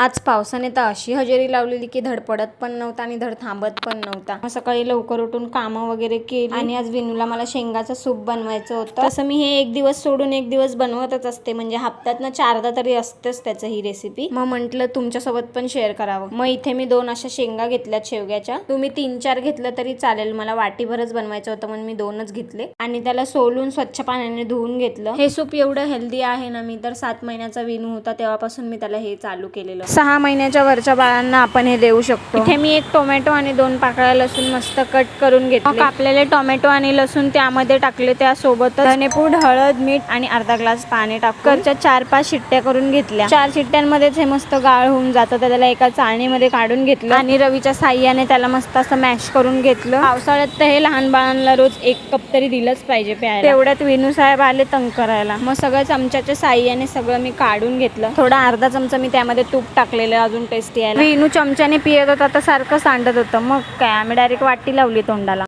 आज पावसाने तर अशी हजेरी लावलेली की धड पडत पण नव्हता आणि धड थांबत पण नव्हता. सकाळी लवकर उठून कामं वगैरे केली आणि आज विनूला मला शेंगाचं सूप बनवायचं होतं. तसं मी हे एक दिवस सोडून एक दिवस बनवतच असते, म्हणजे हप्त्यातनं 4दा तरी असतेच त्याचं ही रेसिपी. मग म्हंटल तुमच्यासोबत पण शेअर करावं. मग इथे मी 2 अशा शेंगा घेतल्यात शेवग्याच्या. तुम्ही 3-4 घेतलं तरी चालेल, मला वाटीभरच बनवायचं होतं म्हणून मी 2च घेतले आणि त्याला सोलून स्वच्छ पाण्याने धुवून घेतलं. हे सूप एवढं हेल्दी आहे ना, मी तर 7 महिन्याचा विनू होता तेव्हापासून मी त्याला हे चालू केलेलं. 6 महिन्याच्या वरच्या बाळांना आपण हे देऊ शकतो. इथे मी 1 टोमॅटो आणि 2 पाकळ्या लसूण मस्त कट करून घेतले. कापलेले टोमॅटो आणि लसूण त्यामध्ये टाकले, त्यासोबत धनेपूड, हळद, मीठ आणि अर्धा ग्लास पाणी टाकून 4-5 शिट्ट्या करून घेतल्या. 4 शिट्ट्यांमध्येच हे मस्त गाळ होऊन जातं. त्याला एका चाळणीमध्ये काढून घेतलं आणि रवीच्या साह्याने त्याला मस्त असं मॅश करून घेतलं. पावसाळ्यात तर हे लहान बाळांना रोज 1 कप तरी दिलंच पाहिजे प्यायला. तेवढ्यात विनू साहेब आले तंग करायला. मग सगळं चमच्याच्या साह्याने सगळं मी काढून घेतलं. थोडा अर्धा चमचा मी त्यामध्ये तूप टाकलेलं अजून टेस्टी यायला. विनू चमच्याने पियत होता तर सारखं सांडत होतं. मग काय, आम्ही डायरेक्ट वाटी लावली तोंडाला.